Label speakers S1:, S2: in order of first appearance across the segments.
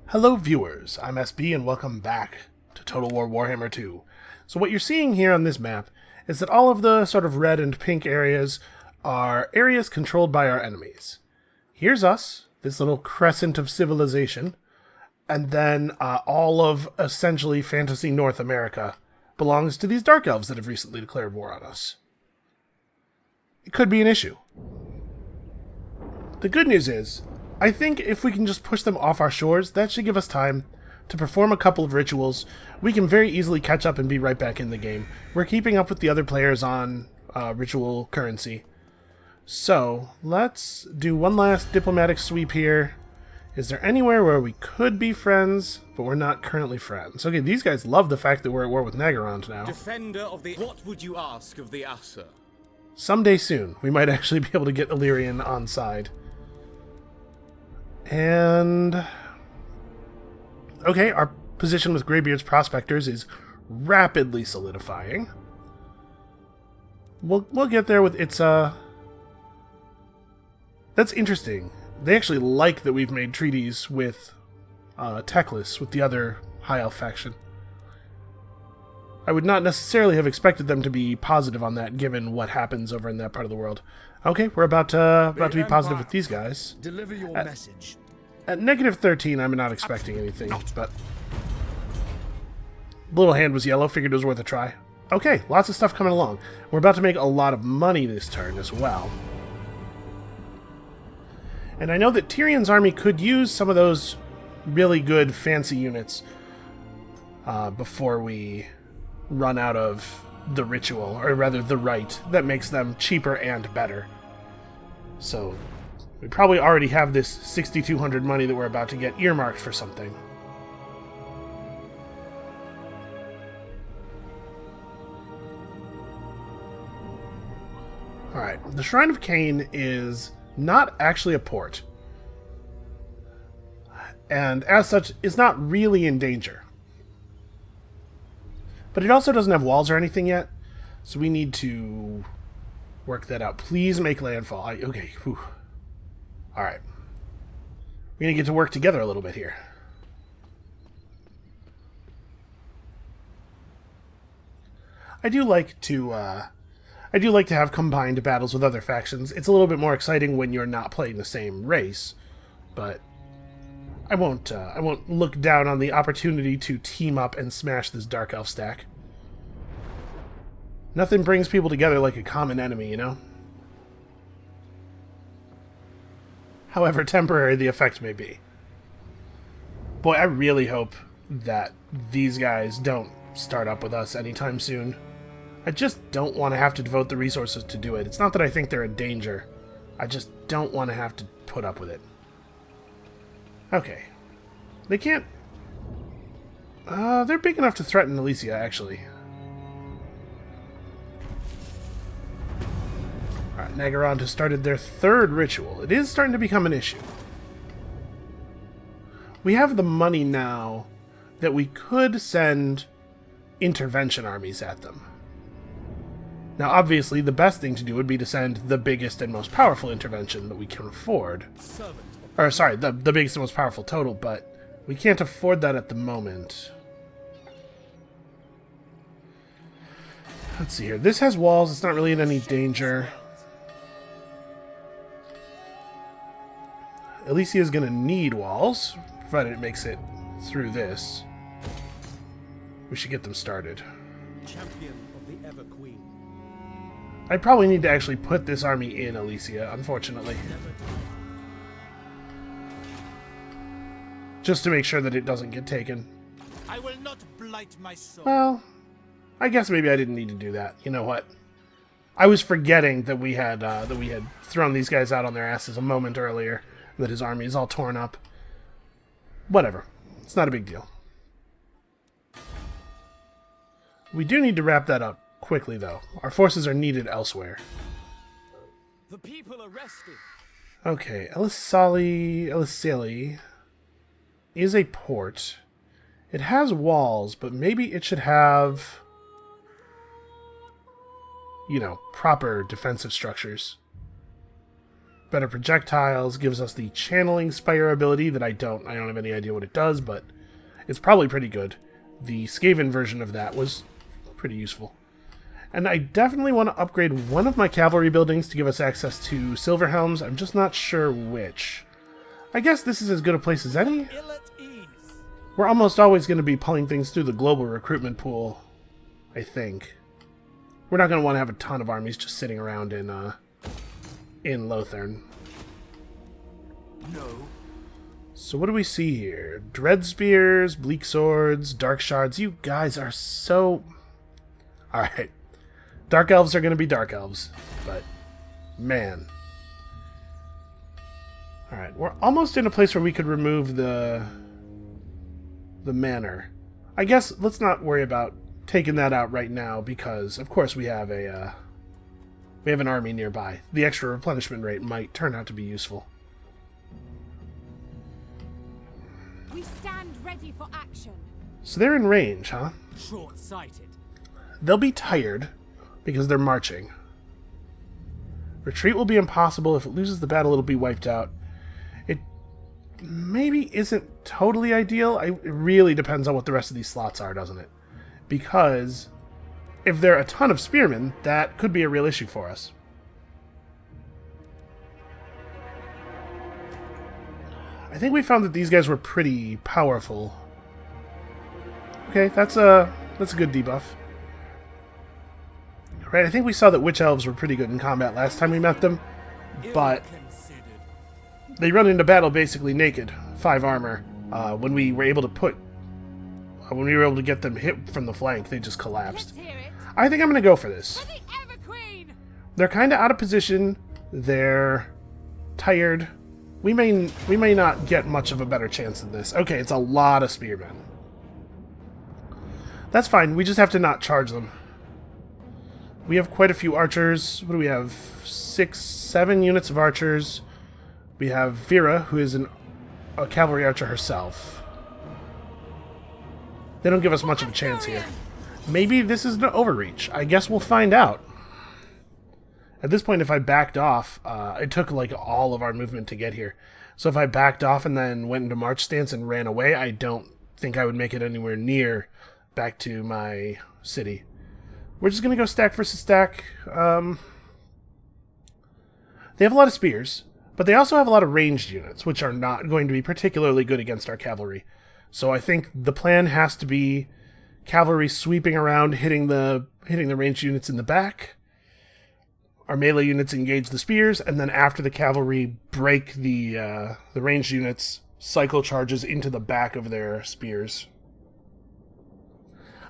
S1: Hello viewers, I'm SB and welcome back to Total War Warhammer 2. So what you're seeing here on this map is that all of the sort of red and pink areas are areas controlled by our enemies. Here's us, this little crescent of civilization, and then all of essentially fantasy North America belongs to these dark elves that have recently declared war on us. It could be an issue. The good news is, I think if we can just push them off our shores, that should give us time to perform a couple of rituals. We can very easily catch up and be right back in the game. We're keeping up with the other players on ritual currency. So, let's do one last diplomatic sweep here. Is there anywhere where we could be friends, but we're not currently friends? Okay, these guys love the fact that we're at war with Nagarond now.
S2: Defender of the... What would you ask of the Asa?
S1: Someday soon, we might actually be able to get Illyrian on side. And... okay, our position with Greybeard's Prospectors is rapidly solidifying. We'll get there with its, That's interesting. They actually like that we've made treaties with, Teclis, with the other High Elf faction. I would not necessarily have expected them to be positive on that, given what happens over in that part of the world. Okay, we're about to be positive with these guys.
S3: Deliver your message.
S1: At negative 13, I'm not expecting anything, but... Little hand was yellow, figured it was worth a try. Okay, lots of stuff coming along. We're about to make a lot of money this turn as well. And I know that Tyrion's army could use some of those really good fancy units before we run out of the ritual, or rather the rite, that makes them cheaper and better. So, we probably already have this 6,200 money that we're about to get earmarked for something. Alright, the Shrine of Cain is not actually a port. And as such, is not really in danger. But it also doesn't have walls or anything yet, so we need to work that out. Please make landfall. Okay, whew. Alright. We're going to get to work together a little bit here. I do like to have combined battles with other factions. It's a little bit more exciting when you're not playing the same race, but I won't look down on the opportunity to team up and smash this Dark Elf stack. Nothing brings people together like a common enemy, you know? However temporary the effect may be. Boy, I really hope that these guys don't start up with us anytime soon. I just don't want to have to devote the resources to do it. It's not that I think they're a danger. I just don't want to have to put up with it. Okay. They can't... they're big enough to threaten Elysia, actually. Alright, Nagarond has started their third ritual. It is starting to become an issue. We have the money now that we could send intervention armies at them. Now, obviously, the best thing to do would be to send the biggest and most powerful intervention that we can afford. Or, sorry, the biggest and most powerful total, but we can't afford that at the moment. Let's see here. This has walls. It's not really in any danger. Elysia is going to need walls, provided it makes it through this. We should get them started.
S3: Champion of the Ever Queen.
S1: I probably need to actually put this army in Elysia, unfortunately. Just to make sure that it doesn't get taken.
S3: I will not blight my soul.
S1: Well, I guess maybe I didn't need to do that. You know what? I was forgetting that we had thrown these guys out on their asses a moment earlier. That his army is all torn up. Whatever. It's not a big deal. We do need to wrap that up quickly, though. Our forces are needed elsewhere.
S3: The people are restive.
S1: Okay, Elisali is a port. It has walls, but maybe it should have, you know, proper defensive structures. better projectiles, gives us the channeling spire ability that I don't have any idea what it does, but it's probably pretty good. The Skaven version of that was pretty useful. And I definitely want to upgrade one of my cavalry buildings to give us access to silver helms. I'm just not sure which. I guess this is as good a place as any.
S3: Ill at ease.
S1: We're almost always going to be pulling things through the global recruitment pool, I think. We're not going to want to have a ton of armies just sitting around in Lothern.
S3: No.
S1: So what do we see here? Dread Spears, Bleak Swords, Dark Shards. You guys are so... Alright. Dark Elves are going to be Dark Elves. But, man. Alright, we're almost in a place where we could remove the manor. I guess let's not worry about taking that out right now because, of course, we have an army nearby. The extra replenishment rate might turn out to be useful.
S4: We stand ready for action.
S1: So they're in range, huh?
S3: Short-sighted.
S1: They'll be tired because they're marching. Retreat will be impossible. If it loses the battle, it'll be wiped out. It maybe isn't totally ideal. It really depends on what the rest of these slots are, doesn't it? Because if there are a ton of spearmen, that could be a real issue for us. I think we found that these guys were pretty powerful. Okay, that's a good debuff. Right, I think we saw that witch elves were pretty good in combat last time we met them, but they run into battle basically naked, 5 armor. When we were able to get them hit from the flank, they just collapsed.
S4: Let's hear it.
S1: I think I'm going to go for this.
S4: For the Ever Queen.
S1: They're kind of out of position. They're tired. We may not get much of a better chance than this. Okay, it's a lot of spearmen. That's fine. We just have to not charge them. We have quite a few archers. What do we have? 6, 7 units of archers. We have Vera, who is a cavalry archer herself. They don't give us much of a chance here. Maybe this is an overreach. I guess we'll find out. At this point, if I backed off, it took like all of our movement to get here. So if I backed off and then went into march stance and ran away, I don't think I would make it anywhere near back to my city. We're just going to go stack versus stack. They have a lot of spears, but they also have a lot of ranged units, which are not going to be particularly good against our cavalry. So I think the plan has to be cavalry sweeping around, hitting the ranged units in the back. Our melee units engage the spears, and then after the cavalry break the ranged units, cycle charges into the back of their spears.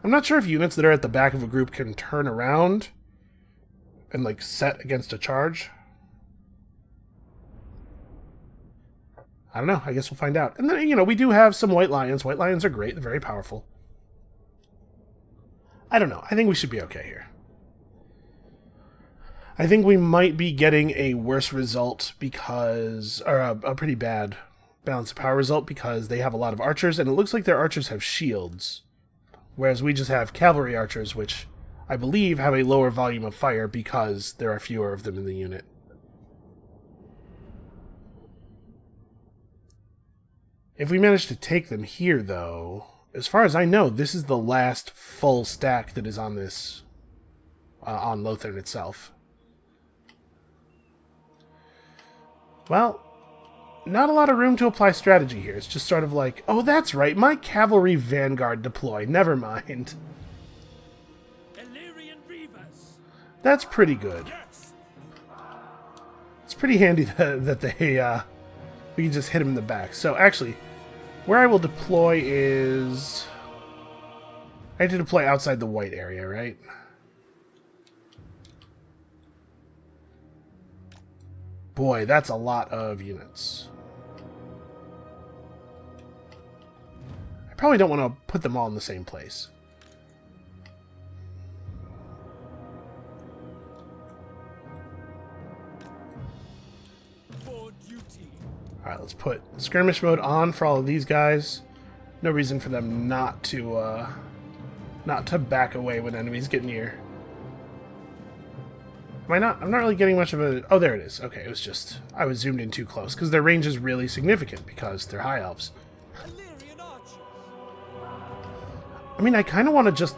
S1: I'm not sure if units that are at the back of a group can turn around and like set against a charge. I don't know. I guess we'll find out. And then, we do have some white lions. White lions are great. They're very powerful. I don't know. I think we should be okay here. I think we might be getting a worse result because... or a pretty bad balance of power result because they have a lot of archers, and it looks like their archers have shields. Whereas we just have cavalry archers, which I believe have a lower volume of fire because there are fewer of them in the unit. If we manage to take them here, though, as far as I know, this is the last full stack that is on this, on Lothern itself. Well, not a lot of room to apply strategy here. It's just sort of like, oh, that's right, my cavalry vanguard deploy. Never mind.
S3: Illyrian Reavers.
S1: That's pretty good.
S3: Yes.
S1: It's pretty handy that they, we can just hit him in the back. So, actually, where I will deploy is... I have to deploy outside the white area, right? Boy, that's a lot of units. I probably don't want to put them all in the same place.
S3: For duty.
S1: Alright, let's put skirmish mode on for all of these guys. No reason for them not to back away when enemies get near. Am I not? I'm not really getting much of a... Oh, there it is. Okay, it was just... I was zoomed in too close, because their range is really significant, because they're high elves.
S3: Illyrian archers.
S1: I mean, I kind of want to just...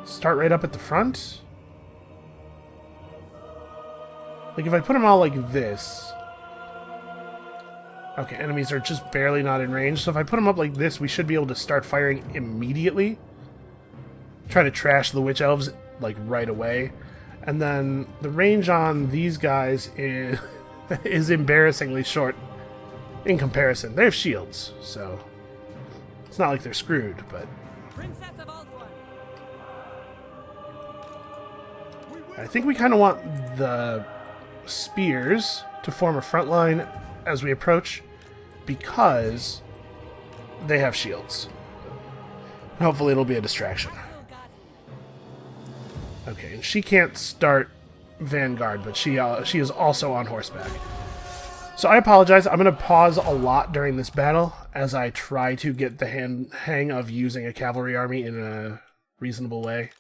S1: start right up at the front. Like, if I put them all like this... Okay, enemies are just barely not in range, so if I put them up like this, we should be able to start firing immediately. Try to trash the witch elves, like, right away. And then the range on these guys is, is embarrassingly short in comparison. They have shields, so it's not like they're screwed, but...
S4: Princess of Aldworn.
S1: I think we kind of want the spears to form a front line as we approach, because they have shields. Hopefully it'll be a distraction. Okay, and she can't start Vanguard, but she is also on horseback. So I apologize. I'm going to pause a lot during this battle as I try to get the hang of using a cavalry army in a reasonable way.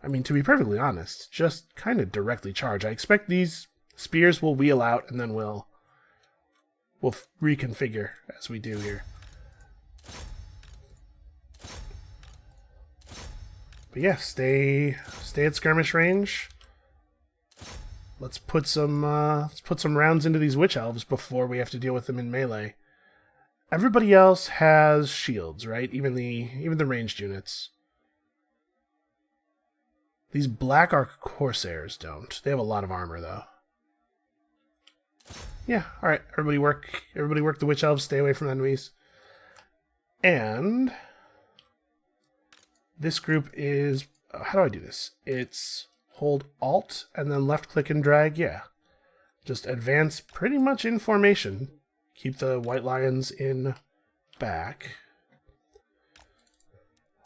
S1: I mean, to be perfectly honest, just kind of directly charge. I expect these spears will wheel out, and then we'll reconfigure as we do here. But yeah, stay at skirmish range. Let's put some rounds into these witch elves before we have to deal with them in melee. Everybody else has shields, right? Even the ranged units. These Black Ark Corsairs don't. They have a lot of armor though. Yeah, all right. Everybody work the witch elves. Stay away from enemies. And this group is... how do I do this? It's hold Alt and then left click and drag. Yeah. Just advance pretty much in formation. Keep the white lions in back.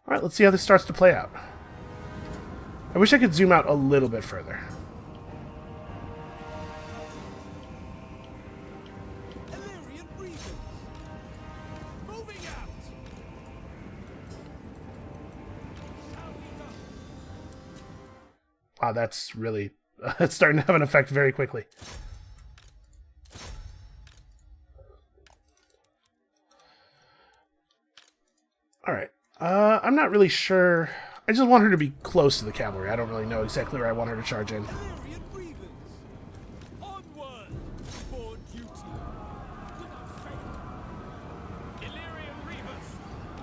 S1: All right, let's see how this starts to play out. I wish I could zoom out a little bit further.
S3: Illyrian Reavers. Moving out.
S1: Wow, that's really... that's starting to have an effect very quickly. Alright. I'm not really sure... I just want her to be close to the cavalry. I don't really know exactly where I want her to charge in.
S3: Illyrian Reavers. Onward for duty. Without fail. Illyrian Reavers.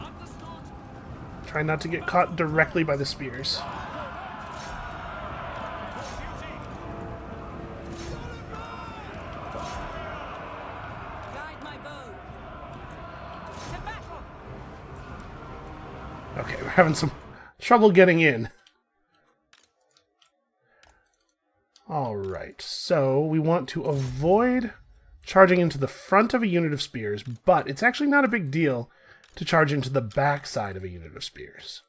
S3: Understood.
S1: Try not to get caught directly by the spears.
S4: Guide my bow. To battle.
S1: Okay, we're having some trouble getting in. Alright, so we want to avoid charging into the front of a unit of spears, but it's actually not a big deal to charge into the back side of a unit of spears.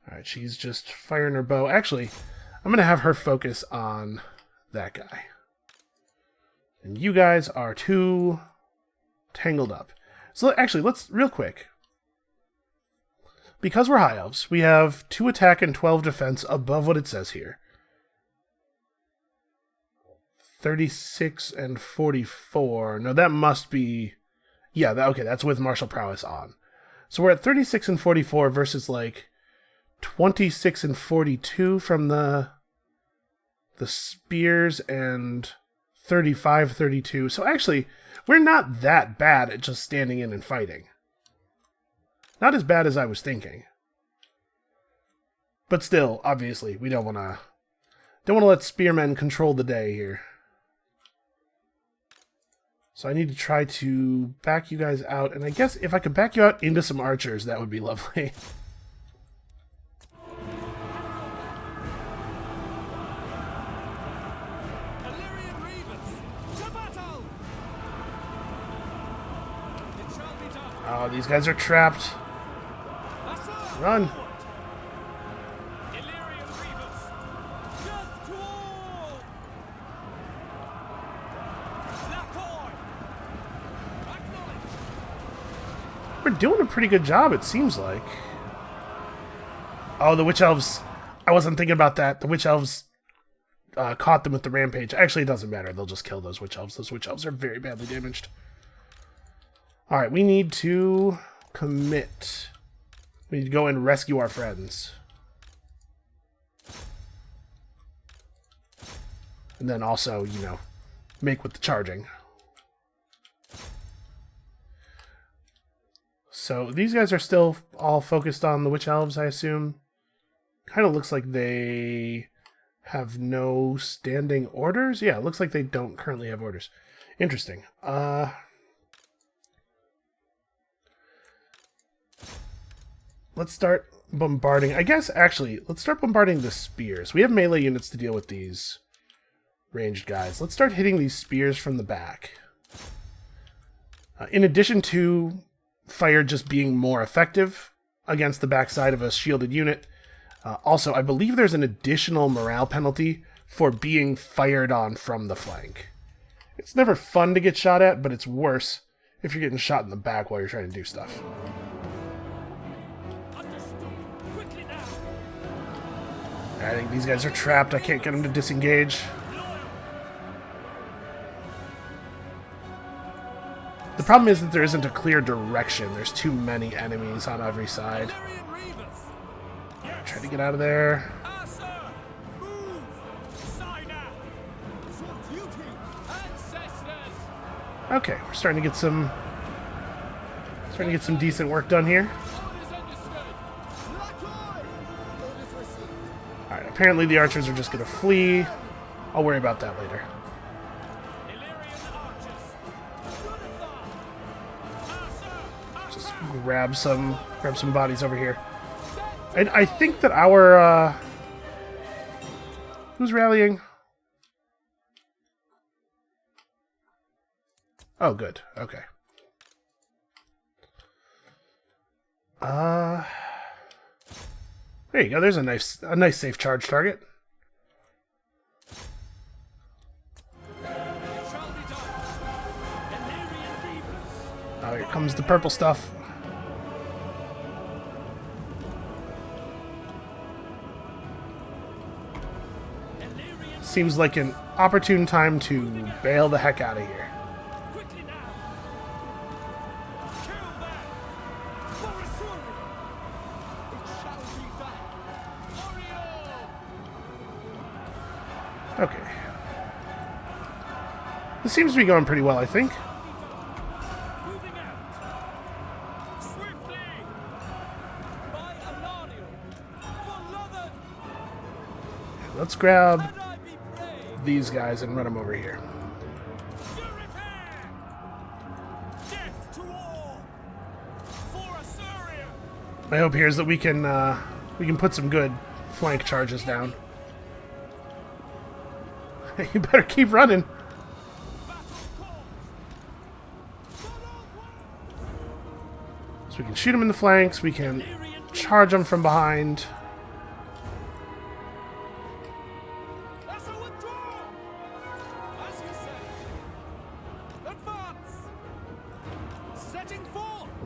S1: Alright, she's just firing her bow. Actually, I'm going to have her focus on that guy. And you guys are too tangled up. So actually, let's, real quick, because we're high elves, we have 2 attack and 12 defense above what it says here. 36 and 44. No, that must be... yeah, okay, that's with martial prowess on. So we're at 36 and 44 versus like 26 and 42 from the spears and 35, 32. So actually, we're not that bad at just standing in and fighting. Not as bad as I was thinking. But still, obviously, we don't want to let spearmen control the day here. So I need to try to back you guys out, and I guess if I could back you out into some archers, that would be lovely.
S3: Illyrian Reavers. To battle. It shall be done.
S1: Oh, these guys are trapped.
S3: Assert
S1: Run.
S3: forward. Illyrian Reavers. Death to all. Lacoy. Acknowledge.
S1: We're doing a pretty good job, it seems like. Oh, the witch elves. I wasn't thinking about that. The witch elves caught them with the rampage. Actually, it doesn't matter. They'll just kill those witch elves. Those witch elves are very badly damaged. Alright, we need to commit. We need to go and rescue our friends. And then also, you know, make with the charging. So these guys are still all focused on the witch elves, I assume. Kind of looks like they have no standing orders. Yeah, it looks like they don't currently have orders. Interesting. Let's start bombarding. I guess, actually, let's start bombarding the spears. We have melee units to deal with these ranged guys. Let's start hitting these spears from the back. In addition to fire just being more effective against the backside of a shielded unit, also, I believe there's an additional morale penalty for being fired on from the flank. It's never fun to get shot at, but it's worse if you're getting shot in the back while you're trying to do stuff. I think these guys are trapped. I can't get them to disengage. The problem is that there isn't a clear direction. There's too many enemies on every side. Try to get out of there. Okay, we're starting to get some decent work done here. Alright, apparently the archers are just gonna flee. I'll worry about that later. Just grab some bodies over here. And I think that our who's rallying? Oh, good. Okay. There you go. There's a nice safe charge target. Oh, here comes the purple stuff. Seems like an opportune time to bail the heck out of here. Okay. This seems to be going pretty well, I think. Let's grab these guys and run them over here. My hope here is that we can put some good flank charges down. You better keep running. So we can shoot them in the flanks. We can charge them from behind.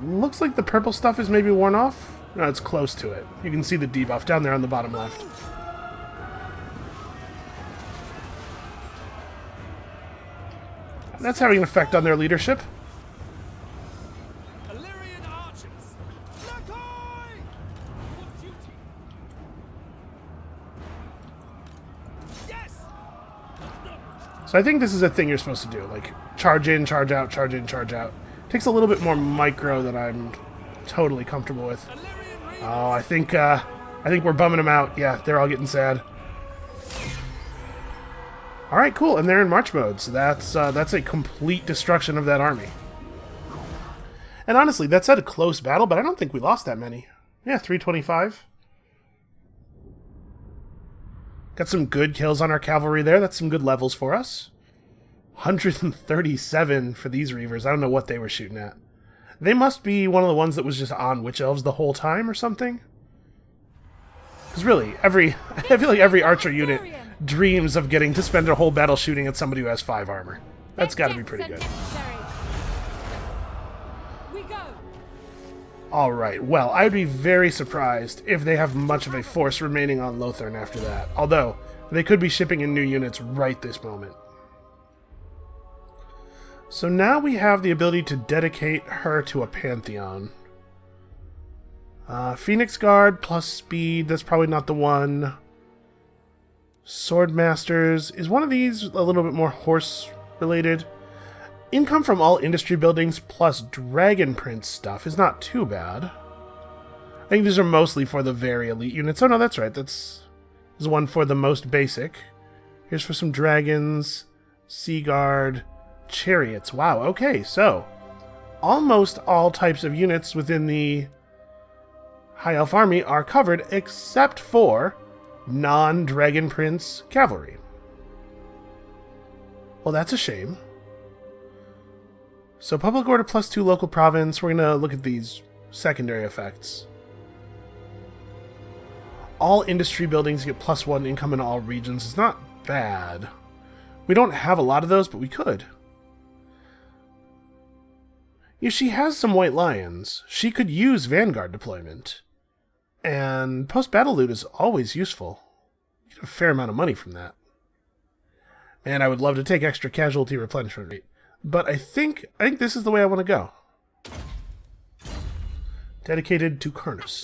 S1: Looks like the purple stuff is maybe worn off. No, it's close to it. You can see the debuff down there on the bottom left. That's having an effect on their leadership. So I think this is a thing you're supposed to do, like charge in, charge out, charge in, charge out. Takes a little bit more micro than I'm totally comfortable with. Oh, I think we're bumming them out. Yeah, they're all getting sad. All right, cool, and they're in march mode, so that's a complete destruction of that army. And honestly, that's at a close battle, but I don't think we lost that many. Yeah, 325. Got some good kills on our cavalry there. That's some good levels for us. 137 for these Reavers. I don't know what they were shooting at. They must be one of the ones that was just on Witch Elves the whole time or something. Because really, I feel like every archer unit dreams of getting to spend a whole battle shooting at somebody who has 5 armor. That's got to be pretty good.
S4: We go.
S1: Alright, well, I'd be very surprised if they have much of a force remaining on Lothern after that. Although, they could be shipping in new units right this moment. So now we have the ability to dedicate her to a Pantheon. Phoenix Guard plus speed, that's probably not the one. Swordmasters, is one of these a little bit more horse related? Income from all industry buildings plus Dragon Prince stuff is not too bad. I think these are mostly for the very elite units. Oh no, that's right, this is one for the most basic. Here's for some dragons, Sea Guard, chariots. Wow, okay, so almost all types of units within the High Elf Army are covered except for non-Dragon Prince cavalry. Well, that's a shame. So public order plus 2 local province. We're going to look at these secondary effects. All industry buildings get plus 1 income in all regions. It's not bad. We don't have a lot of those, but we could. If she has some white lions, she could use Vanguard deployment. And post-battle loot is always useful. You get a fair amount of money from that. And I would love to take extra casualty replenishment rate. But I think this is the way I want to go. Dedicated to Kurnus.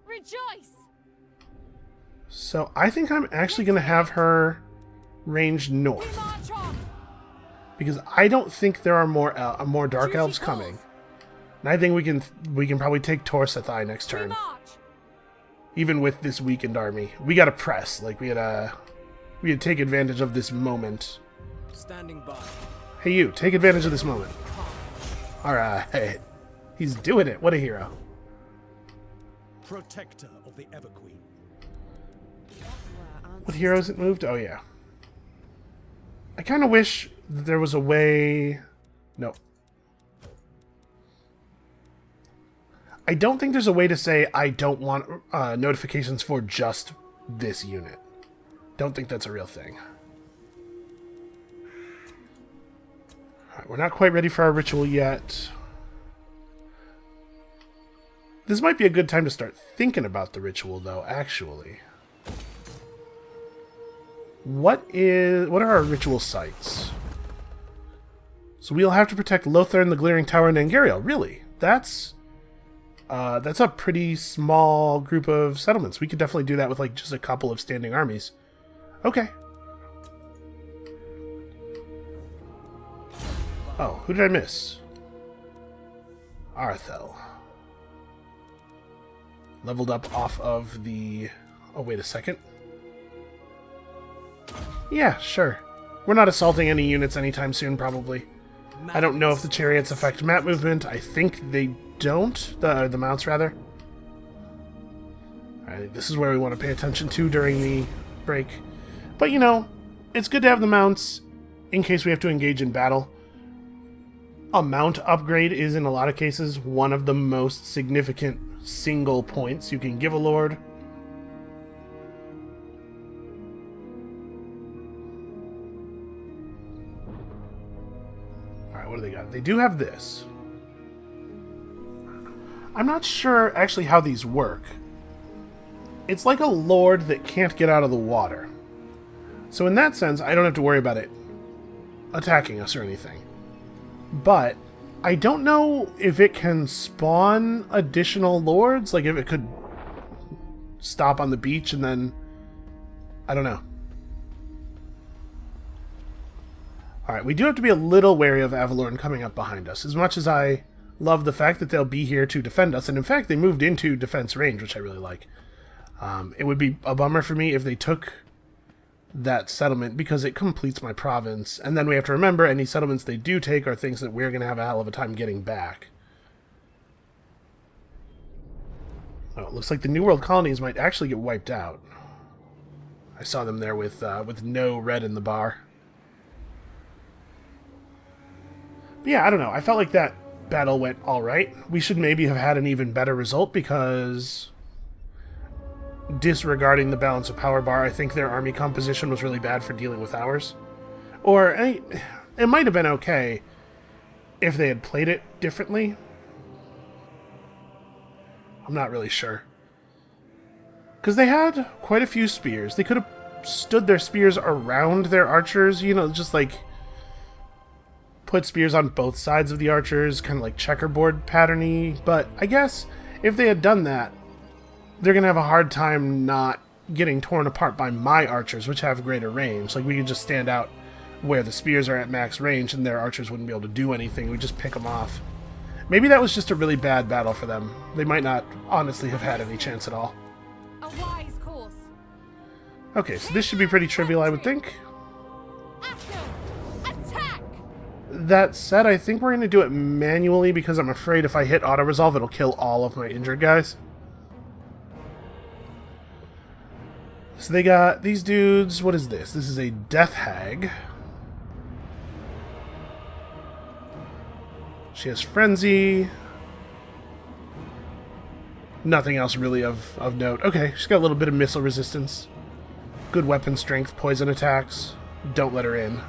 S4: Rejoice!
S1: So I think I'm actually going to have her range north.
S4: March on!
S1: Because I don't think there are more Dark Elves coming. And I think we can probably take Torsethai next turn.
S4: March!
S1: Even with this weakened army. We gotta press. Like, we gotta take advantage of this moment.
S3: Standing by.
S1: Hey you, take advantage of this moment. Alright. He's doing it. What a hero.
S3: Protector of the Everqueen.
S1: What hero has it moved? Oh yeah. I kind of wish that there was a way... No. I don't think there's a way to say I don't want notifications for just this unit. Don't think that's a real thing. Alright, we're not quite ready for our ritual yet. This might be a good time to start thinking about the ritual, though, actually. What are our ritual sites? So we'll have to protect Lothern, the Glaring Tower, and Angariel. Really? That's a pretty small group of settlements. We could definitely do that with like just a couple of standing armies. Okay. Oh, who did I miss? Arthel. Leveled up off of the... Oh, wait a second. Yeah, sure. We're not assaulting any units anytime soon, probably. I don't know if the chariots affect map movement. I think they don't. The mounts, rather. Alright, this is where we want to pay attention to during the break. But, you know, it's good to have the mounts in case we have to engage in battle. A mount upgrade is, in a lot of cases, one of the most significant single points you can give a lord. Alright, what do they got? They do have this. I'm not sure actually how these work. It's like a lord that can't get out of the water. So in that sense, I don't have to worry about it attacking us or anything. But I don't know if it can spawn additional lords, like if it could stop on the beach and then... I don't know. Alright, we do have to be a little wary of Avalorn coming up behind us. As much as I love the fact that they'll be here to defend us, and in fact they moved into defense range, which I really like. It would be a bummer for me if they took that settlement, because it completes my province, and then we have to remember any settlements they do take are things that we're going to have a hell of a time getting back. Oh, it looks like the New World colonies might actually get wiped out. I saw them there with no red in the bar. But yeah, I don't know. I felt like that battle went alright. We should maybe have had an even better result, because... disregarding the balance of power bar, I think their army composition was really bad for dealing with ours. Or, it might have been okay if they had played it differently. I'm not really sure. Because they had quite a few spears. They could have stood their spears around their archers, you know, just like put spears on both sides of the archers, kind of like checkerboard pattern-y. But I guess if they had done that, they're going to have a hard time not getting torn apart by my archers, which have greater range. Like, we could just stand out where the spears are at max range and their archers wouldn't be able to do anything. We just pick them off. Maybe that was just a really bad battle for them. They might not honestly have had any chance at all.
S4: A wise course.
S1: Okay, so this should be pretty trivial, I would think.
S4: Action! Attack!
S1: That said, I think we're going to do it manually because I'm afraid if I hit auto-resolve, it'll kill all of my injured guys. So they got these dudes. What is this? This is a death hag. She has frenzy. Nothing else really of note. Okay, she's got a little bit of missile resistance. Good weapon strength, poison attacks. Don't let her in.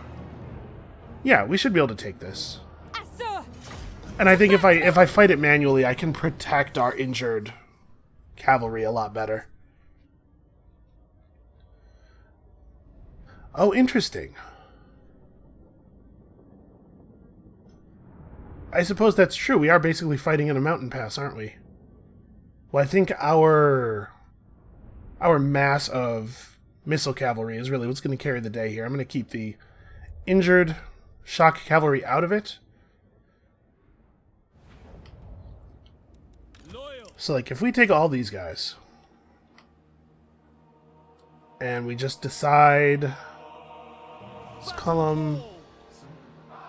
S1: Yeah, we should be able to take this. And I think if I fight it manually, I can protect our injured cavalry a lot better. Oh, interesting. I suppose that's true. We are basically fighting in a mountain pass, aren't we? Well, I think our mass of missile cavalry is really what's going to carry the day here. I'm going to keep the injured shock cavalry out of it. So, like, if we take all these guys and we just decide, let's call them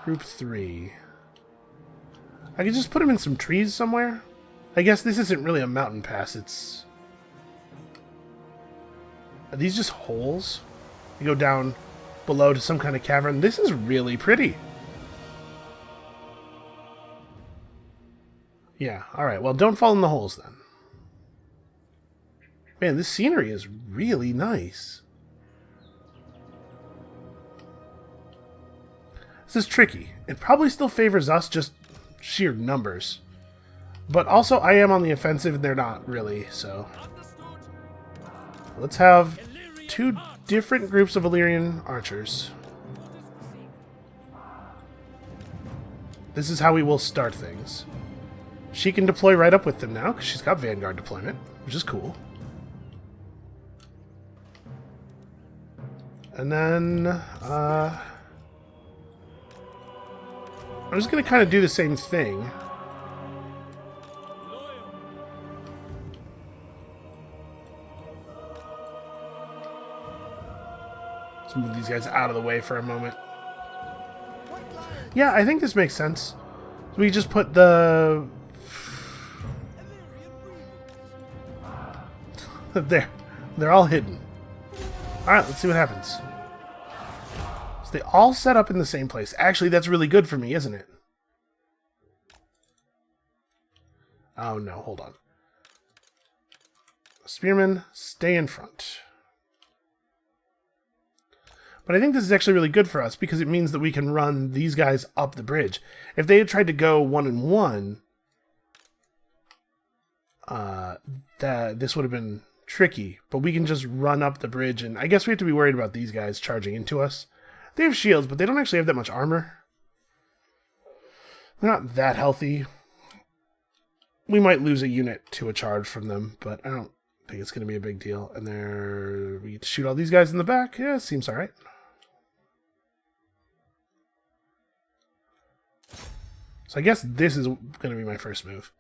S1: Group 3. I could just put them in some trees somewhere. I guess this isn't really a mountain pass, it's... Are these just holes? You go down below to some kind of cavern. This is really pretty. Yeah, alright. Well, don't fall in the holes then. Man, this scenery is really nice. This is tricky. It probably still favors us, just sheer numbers. But also, I am on the offensive, and they're not really, so... Let's have 2 different groups of Illyrian archers. This is how we will start things. She can deploy right up with them now, because she's got Vanguard deployment, which is cool. And then, I'm just going to kind of do the same thing. Let's move these guys out of the way for a moment. Yeah, I think this makes sense. We just put the... there. They're all hidden. Alright, let's see what happens. So they all set up in the same place. Actually, that's really good for me, isn't it? Oh no, hold on. Spearmen, stay in front. But I think this is actually really good for us because it means that we can run these guys up the bridge. If they had tried to go 1-and-1, this would have been tricky. But we can just run up the bridge, and I guess we have to be worried about these guys charging into us. They have shields, but they don't actually have that much armor. They're not that healthy. We might lose a unit to a charge from them, but I don't think it's going to be a big deal. And we get to shoot all these guys in the back. Yeah, seems alright. So I guess this is going to be my first move.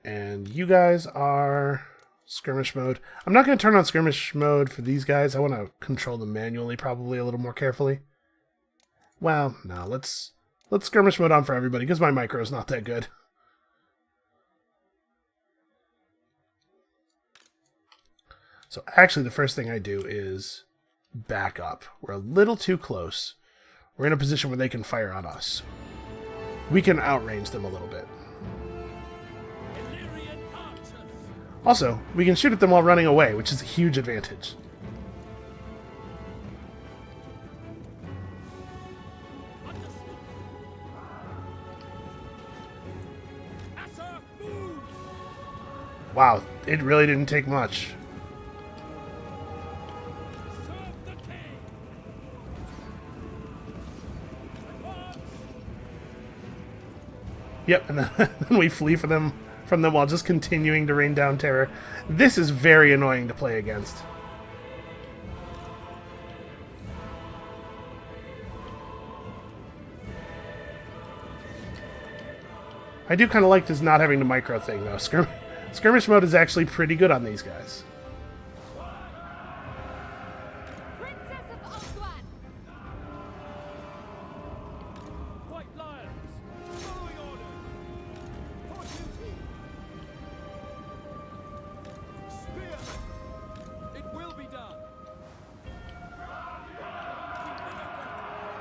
S1: And you guys are skirmish mode. I'm not going to turn on skirmish mode for these guys. I want to control them manually, probably a little more carefully. Well, no, let's skirmish mode on for everybody, because my micro is not that good. So actually, the first thing I do is back up. We're a little too close. We're in a position where they can fire on us. We can outrange them a little bit. Also, we can shoot at them while running away, which is a huge advantage. Wow, it really didn't take much. Yep, and then we flee from them while just continuing to rain down terror. This is very annoying to play against. I do kind of like this not having the micro thing, though. Skirmish mode is actually pretty good on these guys.
S4: Princess of Oswan.
S3: White lions, following order. For duty. Spear. It will be done.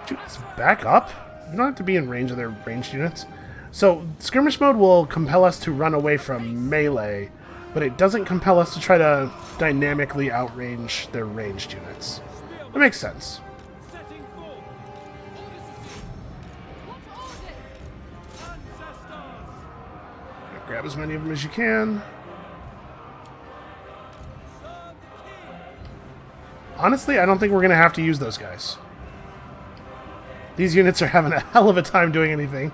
S1: Dude, let's back up. You don't have to be in range of their ranged units. So, skirmish mode will compel us to run away from melee, but it doesn't compel us to try to dynamically outrange their ranged units. That makes sense.
S3: Setting forth.
S4: What orders?
S3: Ancestors.
S1: Grab as many of them as you can.
S3: Serve the king.
S1: Honestly, I don't think we're going to have to use those guys. These units are having a hell of a time doing anything.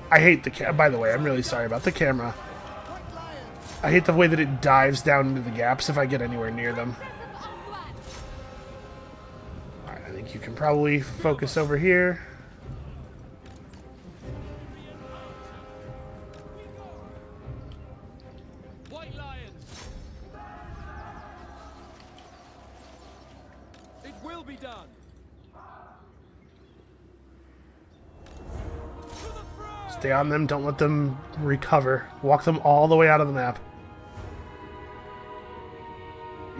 S1: I hate the by the way, I'm really sorry about the camera. I hate the way that it dives down into the gaps if I get anywhere near them.
S4: Princess of Oswan.
S1: Alright, I think you can probably focus over here.
S3: White lions. It will be done.
S1: Stay on them, don't let them recover. Walk them all the way out of the map.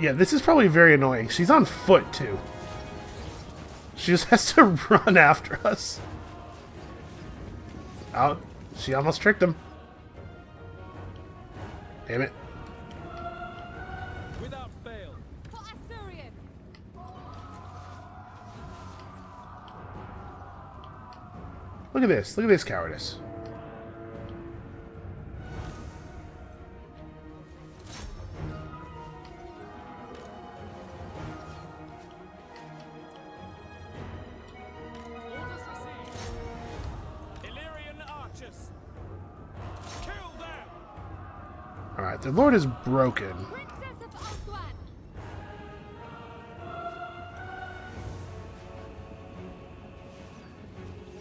S1: Yeah, this is probably very annoying. She's on foot, too. She just has to run after us. Out. She almost tricked him. Damn it.
S3: Without fail.
S4: For Asturion.
S1: Look at this. Look at this cowardice.
S3: Orders received. Illyrian archers. Kill them.
S1: Alright, the Lord is broken.
S4: Princess of Oswan.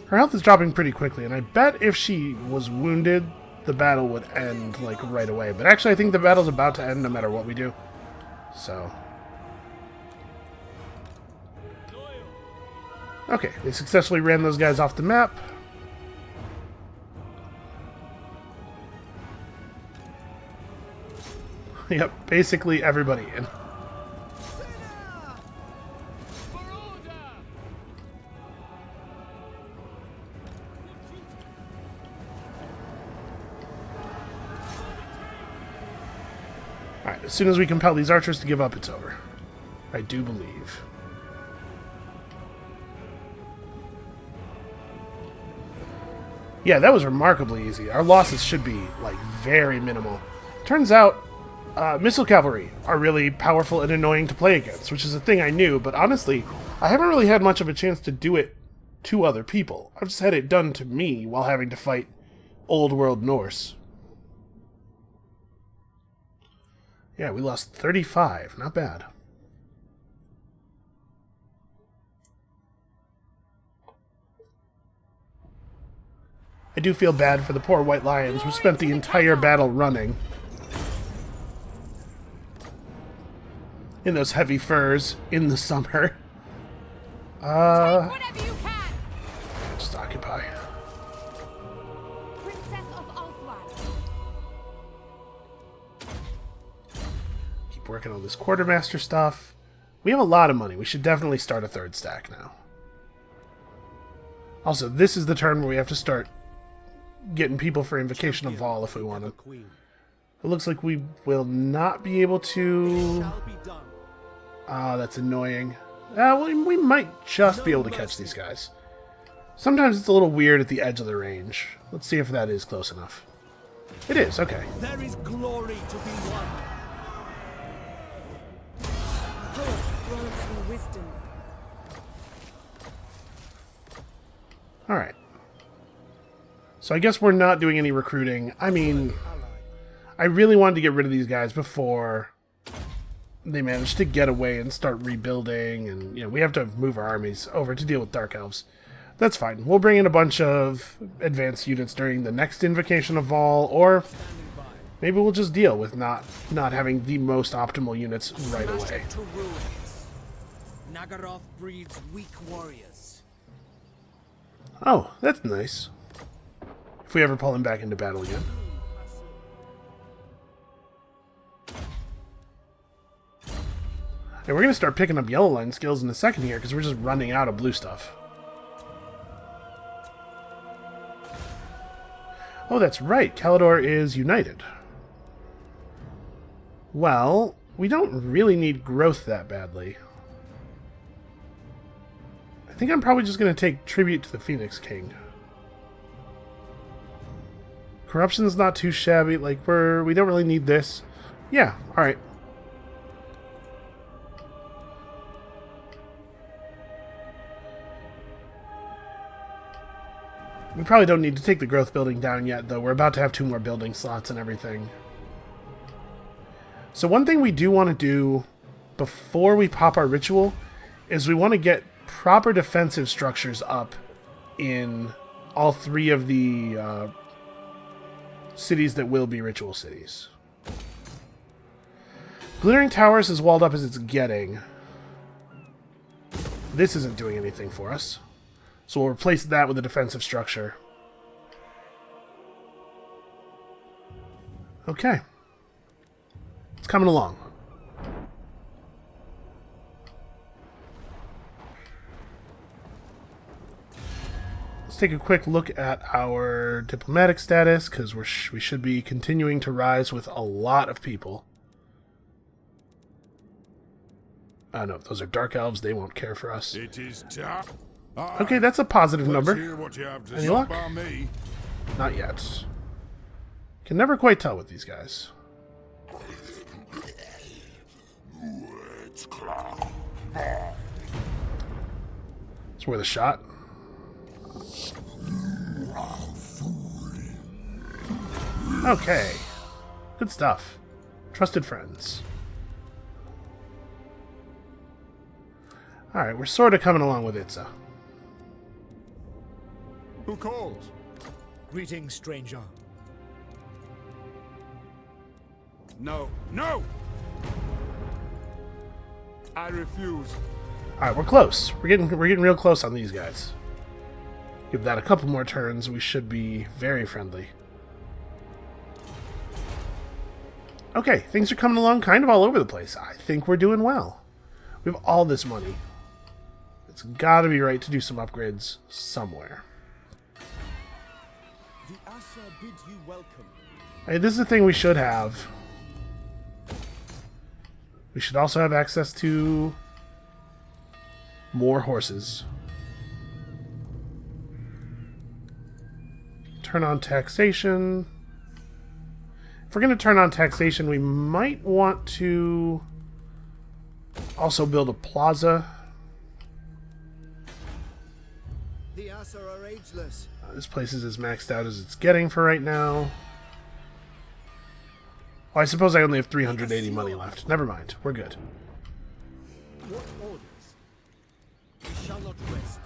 S1: Her health is dropping pretty quickly, and I bet if she was wounded, the battle would end, like, right away. But actually, I think the battle's about to end no matter what we do. So. Okay, they successfully ran those guys off the map. Yep, basically everybody in.
S3: For order.
S1: Alright, as soon as we compel these archers to give up, it's over. I do believe. Yeah, that was remarkably easy. Our losses should be, like, very minimal. Turns out, missile cavalry are really powerful and annoying to play against, which is a thing I knew, but honestly, I haven't really had much of a chance to do it to other people. I've just had it done to me while having to fight Old World Norse. Yeah, we lost 35. Not bad. I do feel bad for the poor White Lions who spent the entire battle running. In those heavy furs in the summer.
S4: Take whatever you can.
S1: Just occupy.
S4: Princess of Oswan.
S1: Keep working on this quartermaster stuff. We have a lot of money. We should definitely start a third stack now. Also, this is the turn where we have to start getting people for Invocation of Vol if we want to.
S3: Queen.
S1: It looks like we will not be able to...
S3: Shall be done.
S1: Ah, that's annoying. Well, we might just be able to catch these guys. Sometimes it's a little weird at the edge of the range. Let's see if that is close enough. It is, okay.
S3: There is glory to be won.
S4: Poet grants me wisdom.
S1: Alright. So I guess we're not doing any recruiting. I mean, I really wanted to get rid of these guys before they managed to get away and start rebuilding. And, you know, we have to move our armies over to deal with Dark Elves. That's fine. We'll bring in a bunch of advanced units during the next Invocation of Vol, or maybe we'll just deal with not having the most optimal units right away.
S5: To ruins. Nagaroth breeds weak warriors.
S1: Oh, that's nice. If we ever pull him back into battle again. And we're going to start picking up yellow line skills in a second here, because we're just running out of blue stuff. Oh, that's right. Kalidor is united. Well, we don't really need growth that badly. I think I'm probably just going to take tribute to the Phoenix King. Corruption's not too shabby. Like, we don't really need this. Yeah, alright. We probably don't need to take the growth building down yet, though. We're about to have 2 more building slots and everything. So one thing we do want to do before we pop our ritual is we want to get proper defensive structures up in all 3 of the cities that will be ritual cities. Glittering Towers is walled up as it's getting. This isn't doing anything for us. So we'll replace that with a defensive structure. Okay. It's coming along. Let's take a quick look at our diplomatic status, because we should be continuing to rise with a lot of people. No, those are Dark Elves. They won't care for us.
S6: It is tough.
S1: Okay, that's a positive number.
S6: Hear what you have to
S1: Any
S6: say
S1: luck?
S6: about me.
S1: Not yet. Can never quite tell with these guys.
S6: It's cloud.
S1: It's worth a shot. Okay. Good stuff. Trusted friends. Alright, we're sort of coming along with Itza.
S6: Who calls?
S5: Greetings, stranger.
S6: No. No! I refuse.
S1: Alright, we're close. We're getting real close on these guys. Give that a couple more turns, we should be very friendly. Okay, things are coming along kind of all over the place. I think we're doing well. We have all this money. It's gotta be right to do some upgrades somewhere.
S3: The Asa bids you welcome.
S1: Hey, this is the thing we should have. We should also have access to more horses. Turn on taxation. If we're going to turn on taxation, we might want to also build a plaza.
S5: The Asa are ageless.
S1: This place is as maxed out as it's getting for right now. Well, I suppose I only have 380 money left. Never mind. We're good.
S3: What orders? We shall not rest.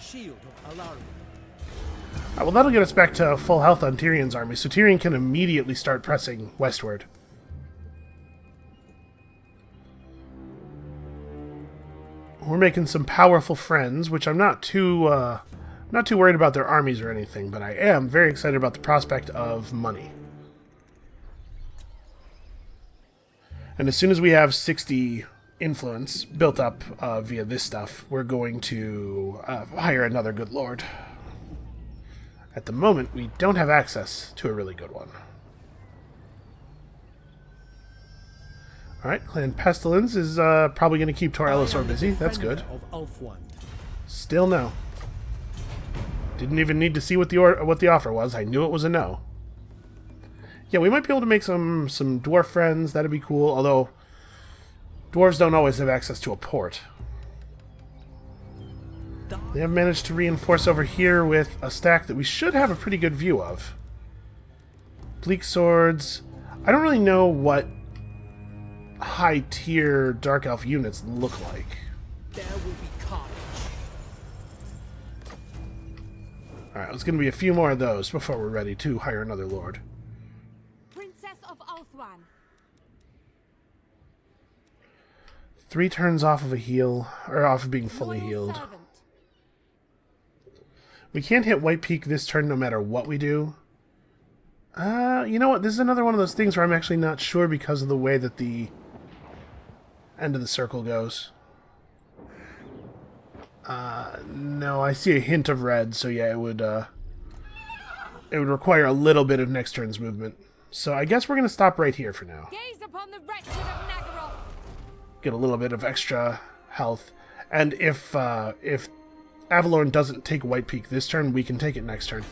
S3: Shield of Alaric.
S1: Well, that'll get us back to full health on Tyrion's army, so Tyrion can immediately start pressing westward. We're making some powerful friends, which I'm not too worried about their armies or anything, but I am very excited about the prospect of money. And as soon as we have 60 influence built up via this stuff, we're going to hire another good lord. At the moment, we don't have access to a really good one. Alright, Clan Pestilence is probably going to keep Tor Elisor busy. That's good.
S3: Of Ulfwan.
S1: Still no. Didn't even need to see what the offer was. I knew it was a no. Yeah, we might be able to make some dwarf friends. That'd be cool. Although dwarves don't always have access to a port. They have managed to reinforce over here with a stack that we should have a pretty good view of. Bleak swords. I don't really know what high-tier Dark Elf units look like.
S3: There will be carnage.
S1: Alright, there's going to be a few more of those before we're ready to hire another lord.
S4: Princess of Ulthuan.
S1: 3 turns off of a heal, or off of being fully
S4: Loyal
S1: healed.
S4: servant.
S1: We can't hit White Peak this turn no matter what we do. You know what? This is another one of those things where I'm actually not sure because of the way that the end of the circle goes. No, I see a hint of red, so yeah, it would require a little bit of next turn's movement. So I guess we're going to stop right here for now.
S4: Gaze upon the wretched of Nagaroth.
S1: Get a little bit of extra health. And if Avalorn doesn't take White Peak this turn, we can take it next turn.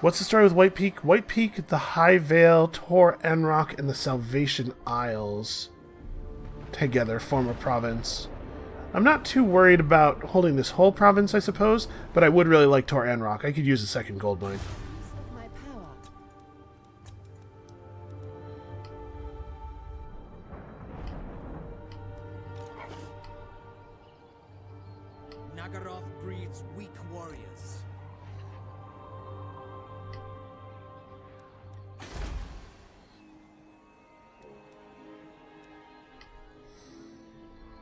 S1: What's the story with White Peak? White Peak, the High Vale, Tor Enrock, and the Salvation Isles together form a province. I'm not too worried about holding this whole province, I suppose, but I would really like Tor Enrock. I could use a second gold mine.
S4: Of my power.
S5: Nagaroth breeds weak warriors.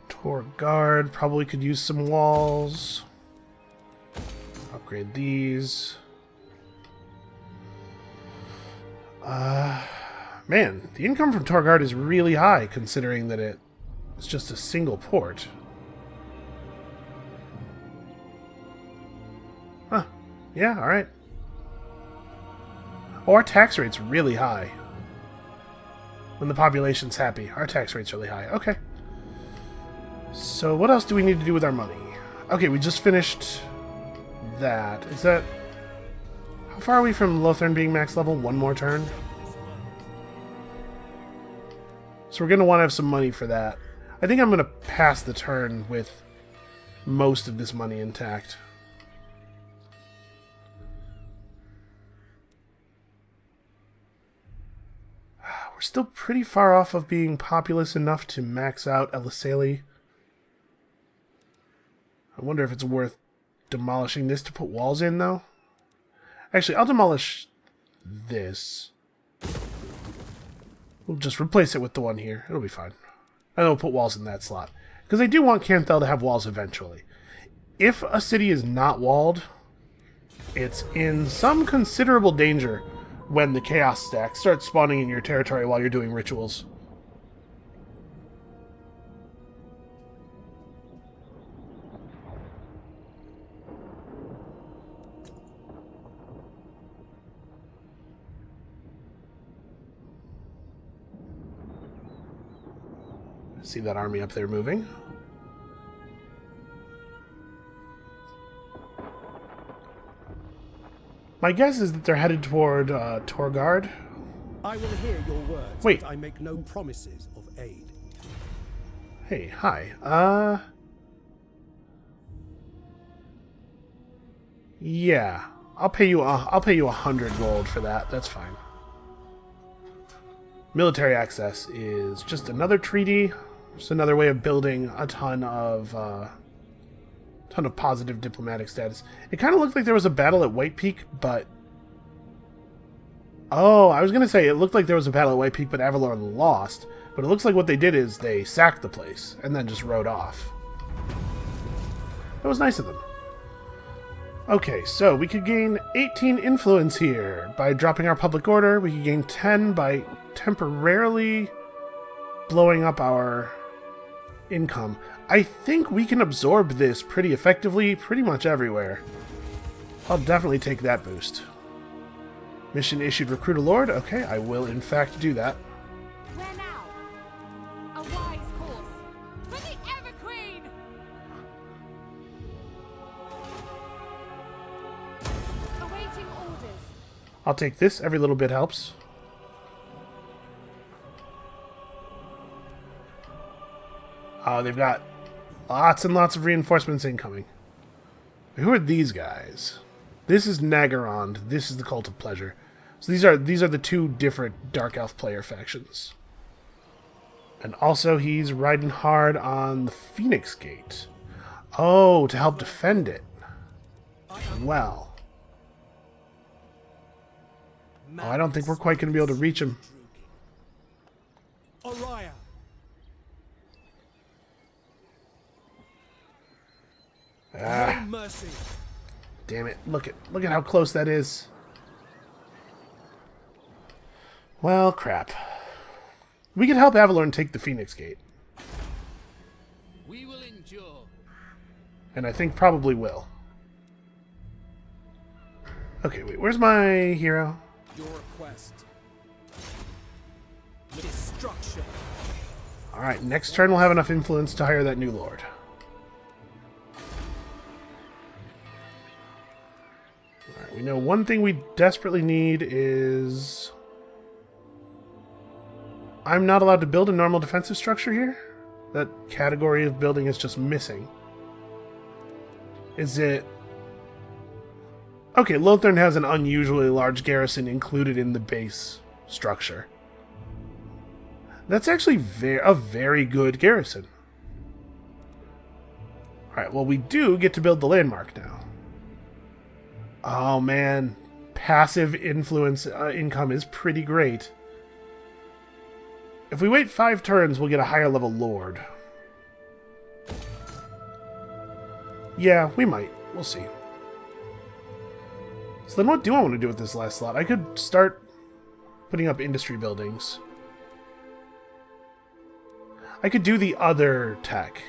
S1: Tor Guard, probably could use some walls. Upgrade these. Man, the income from Tor Guard is really high, considering that it's just a single port. Huh. Yeah, alright. Oh, our tax rate's really high. When the population's happy, our tax rate's really high. Okay. So what else do we need to do with our money? Okay, we just finished that. Is that... How far are we from Lothern being max level? One more turn? So we're going to want to have some money for that. I think I'm going to pass the turn with most of this money intact. We're still pretty far off of being populous enough to max out Elisali. I wonder if it's worth demolishing this to put walls in, though. Actually, I'll demolish this. We'll just replace it with the one here. It'll be fine. And we'll put walls in that slot. Because I do want Canthel to have walls eventually. If a city is not walled, it's in some considerable danger when the Chaos stack starts spawning in your territory while you're doing rituals. See that army up there moving. My guess is that they're headed toward Torgard.
S3: I will hear your words,
S1: Wait.
S3: but I make no promises of aid.
S1: Hey, hi. Yeah, I'll pay you 100 gold for that. That's fine. Military access is just another treaty. Just another way of building a ton of positive diplomatic status. It kind of looked like there was a battle at White Peak, but... Oh, I was going to say it looked like there was a battle at White Peak, but Avalorn lost. But it looks like what they did is they sacked the place and then just rode off. That was nice of them. Okay, so we could gain 18 influence here by dropping our public order. We could gain 10 by temporarily blowing up our income. I think we can absorb this pretty effectively pretty much everywhere. I'll definitely take that boost. Mission issued, recruit a lord. Okay, I will in fact do that.
S4: Where now? A wise course. For the Everqueen! Awaiting orders.
S1: I'll take this. Every little bit helps. Oh, they've got lots and lots of reinforcements incoming. Who are these guys? This is Nagarond. This is the Cult of Pleasure. So these are the two different Dark Elf player factions. And also he's riding hard on the Phoenix Gate. Oh, to help defend it. Well. Oh, I don't think we're quite going to be able to reach him.
S3: Orion. No mercy.
S1: Damn it. Look at how close that is. Well, crap. We can help Avalorn take the Phoenix Gate.
S5: We will endure.
S1: And I think probably will. Okay, wait, where's my hero?
S3: Your request. Destruction.
S1: Alright, next turn we'll have enough influence to hire that new lord. Alright, we know one thing we desperately need is... I'm not allowed to build a normal defensive structure here? That category of building is just missing. Is it... Okay, Lothern has an unusually large garrison included in the base structure. That's actually a very good garrison. Alright, well we do get to build the landmark now. Oh man, passive influence income is pretty great. If we wait 5 turns, we'll get a higher level lord. Yeah, we might. We'll see. So then what do I want to do with this last slot? I could start putting up industry buildings. I could do the other tech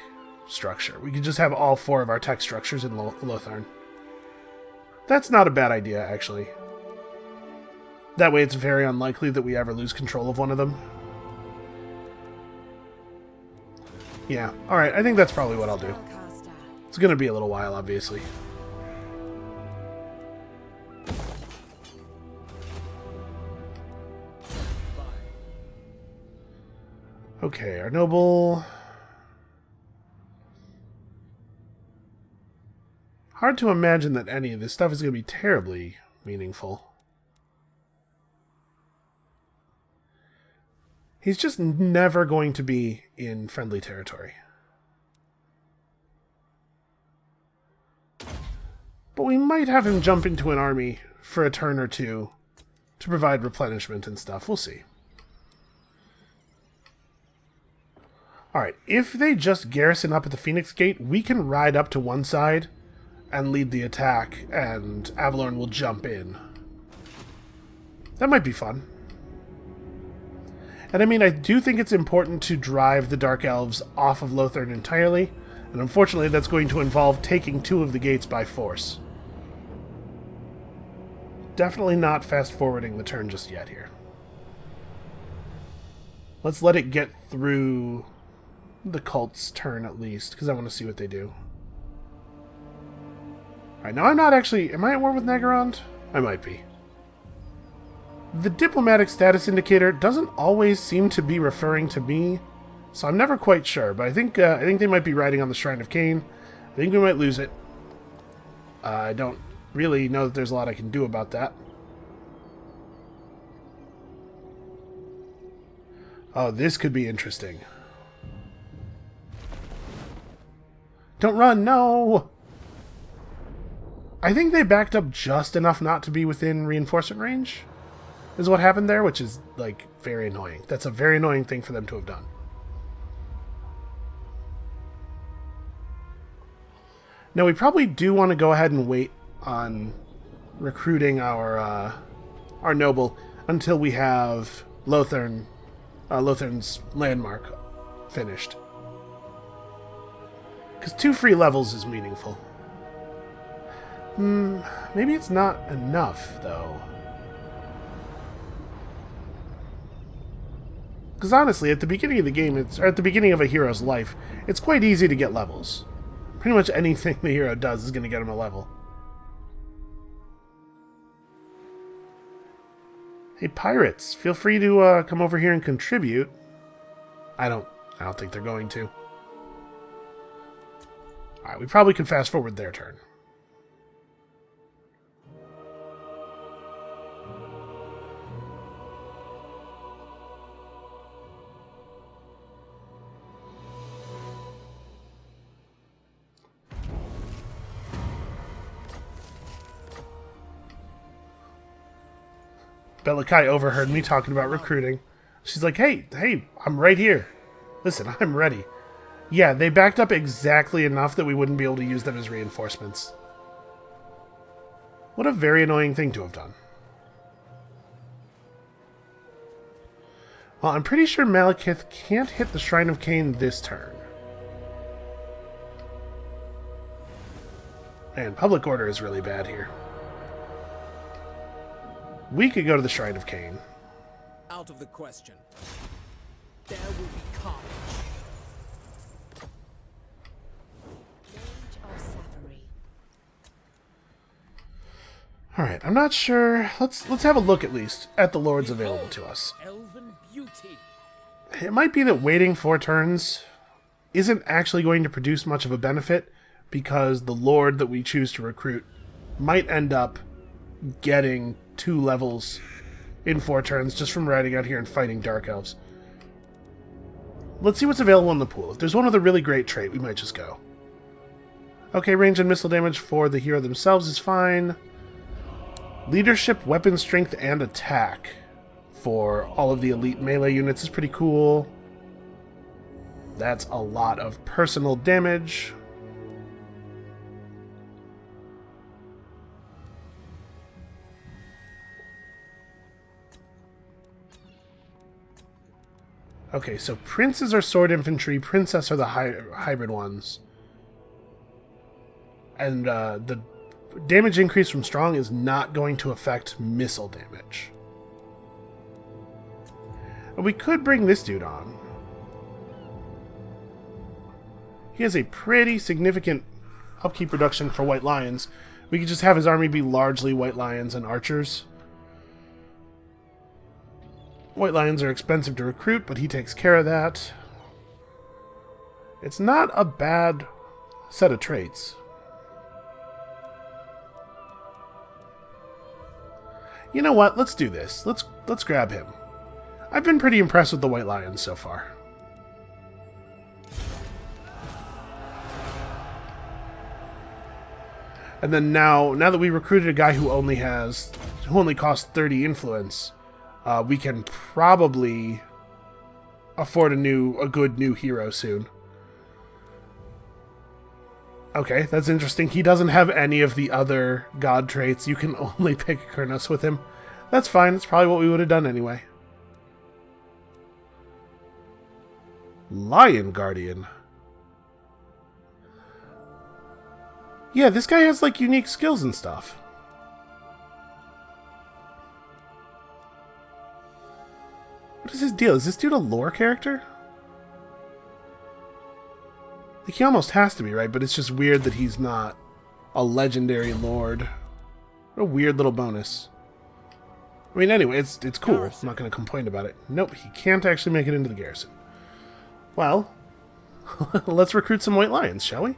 S1: structure. We could just have all 4 of our tech structures in Lothern. That's not a bad idea, actually. That way it's very unlikely that we ever lose control of one of them. Yeah, alright, I think that's probably what I'll do. It's gonna be a little while, obviously. Okay, our noble... Hard to imagine that any of this stuff is going to be terribly meaningful. He's just never going to be in friendly territory. But we might have him jump into an army for a turn or two to provide replenishment and stuff. We'll see. Alright, if they just garrison up at the Phoenix Gate, we can ride up to one side and lead the attack, and Avalorn will jump in. That might be fun. And I mean, I do think it's important to drive the Dark Elves off of Lothern entirely, and unfortunately that's going to involve taking 2 of the gates by force. Definitely not fast-forwarding the turn just yet here. Let's let it get through the cult's turn at least, because I want to see what they do. Alright, now I'm not actually... Am I at war with Nagarond? I might be. The diplomatic status indicator doesn't always seem to be referring to me, so I'm never quite sure, but I think they might be riding on the Shrine of Cain. I think we might lose it. I don't really know that there's a lot I can do about that. Oh, this could be interesting. Don't run, no! I think they backed up just enough not to be within reinforcement range, is what happened there, which is, like, very annoying. That's a very annoying thing for them to have done. Now, we probably do want to go ahead and wait on recruiting our noble until we have Lothern's landmark finished. Because 2 free levels is meaningful. Maybe it's not enough, though. Because honestly, at the beginning of the game, or at the beginning of a hero's life, it's quite easy to get levels. Pretty much anything the hero does is going to get him a level. Hey, pirates, feel free to come over here and contribute. I don't think they're going to. Alright, we probably can fast forward their turn. Belakai overheard me talking about recruiting. She's like, hey, I'm right here. Listen, I'm ready. Yeah, they backed up exactly enough that we wouldn't be able to use them as reinforcements. What a very annoying thing to have done. Well, I'm pretty sure Malekith can't hit the Shrine of Cain this turn. And public order is really bad here. We could go to the Shrine of Cain.
S3: Out of the question. There will be carnage.
S4: Mage or Safari?
S1: Alright, I'm not sure. Let's have a look at least at the lords available to us.
S3: Elven beauty.
S1: It might be that waiting 4 turns isn't actually going to produce much of a benefit because the lord that we choose to recruit might end up getting 2 levels in 4 turns just from riding out here and fighting Dark Elves. Let's see what's available in the pool. If there's one with a really great trait, we might just go. Okay, range and missile damage for the hero themselves is fine. Leadership, weapon strength, and attack for all of the elite melee units is pretty cool. That's a lot of personal damage. Okay, so princes are sword infantry, princess are the hybrid ones. And the damage increase from strong is not going to affect missile damage. And we could bring this dude on. He has a pretty significant upkeep reduction for White Lions. We could just have his army be largely White Lions and archers. White Lions are expensive to recruit, but he takes care of that. It's not a bad set of traits. You know what? Let's do this. Let's grab him. I've been pretty impressed with the White Lions so far. And then now that we recruited a guy who only costs 30 influence, we can probably afford a good new hero soon. Okay, that's interesting. He doesn't have any of the other god traits. You can only pick Kurnos with him. That's fine. It's probably what we would have done anyway. Lion Guardian. Yeah, this guy has, like, unique skills and stuff. What is his deal? Is this dude a lore character? Like, he almost has to be, right? But it's just weird that he's not a legendary lord. What a weird little bonus. I mean, anyway, it's cool. I'm not going to complain about it. Nope, he can't actually make it into the garrison. Well, let's recruit some White Lions, shall we?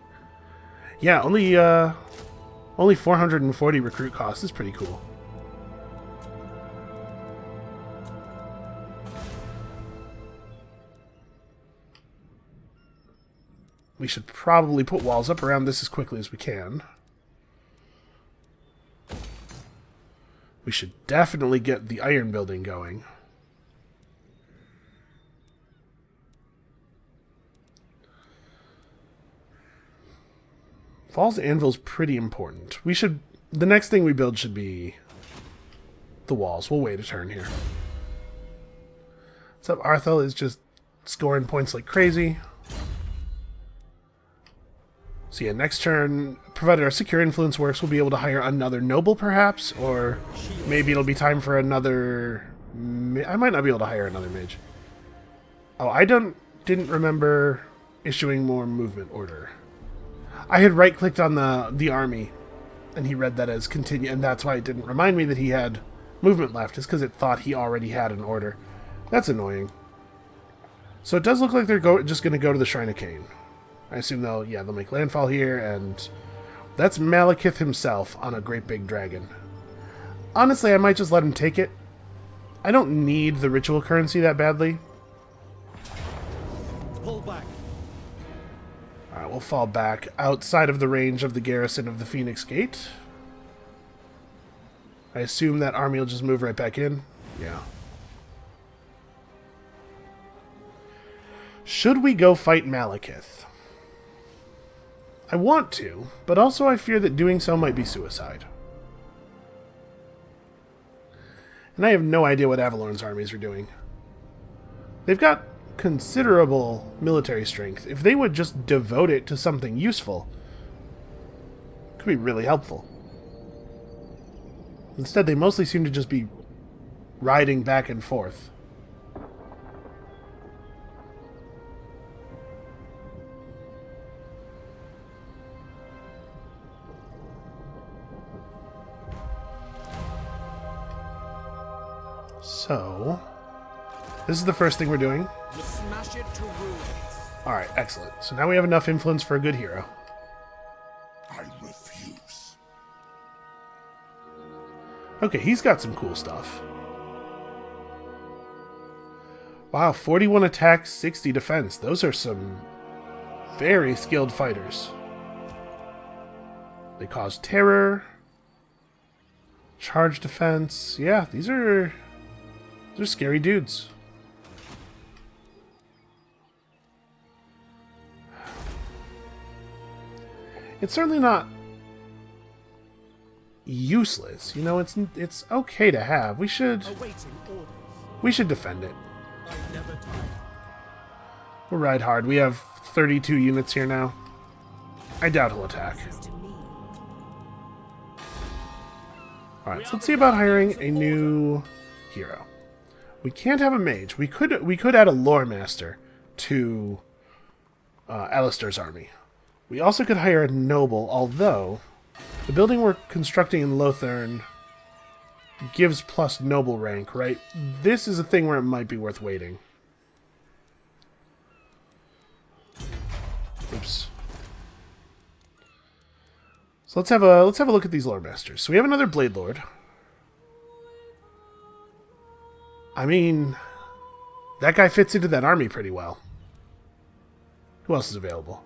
S1: Yeah, only 440 recruit cost is pretty cool. We should probably put walls up around this as quickly as we can. We should definitely get the iron building going. Falls Anvil's pretty important. The next thing we build should be the walls. We'll wait a turn here. What's up? Arthel is just scoring points like crazy. So yeah, next turn, provided our secure influence works, we'll be able to hire another noble perhaps, or maybe it'll be time for another... I might not be able to hire another mage. Oh, I didn't remember issuing more movement order. I had right-clicked on the army, and he read that as continue, and that's why it didn't remind me that he had movement left is because it thought he already had an order. That's annoying. So it does look like they're just going to go to the Shrine of Cain. I assume they'll make landfall here, and that's Malekith himself on a great big dragon. Honestly, I might just let him take it. I don't need the ritual currency that badly.
S3: Pull back.
S1: Alright, we'll fall back outside of the range of the garrison of the Phoenix Gate. I assume that army will just move right back in. Yeah. Should we go fight Malekith? I want to, but also I fear that doing so might be suicide. And I have no idea what Avalorn's armies are doing. They've got considerable military strength. If they would just devote it to something useful, it could be really helpful. Instead, they mostly seem to just be riding back and forth. So, this is the first thing we're doing.
S3: You smash it to ruins.
S1: Alright, excellent. So now we have enough influence for a good hero.
S6: I refuse.
S1: Okay, he's got some cool stuff. Wow, 41 attack, 60 defense. Those are some very skilled fighters. They cause terror. Charge defense. Yeah, these are scary dudes. It's certainly not useless. You know, it's okay to have. We should defend it. We'll ride hard. We have 32 units here now. I doubt he'll attack. Alright, so let's see about hiring a new hero. We can't have a mage. We could add a lore master to Alistair's army. We also could hire a noble, although the building we're constructing in Lothern gives plus noble rank, right? This is a thing where it might be worth waiting. Oops. So let's have a look at these lore masters. So we have another blade lord. I mean, that guy fits into that army pretty well. Who else is available?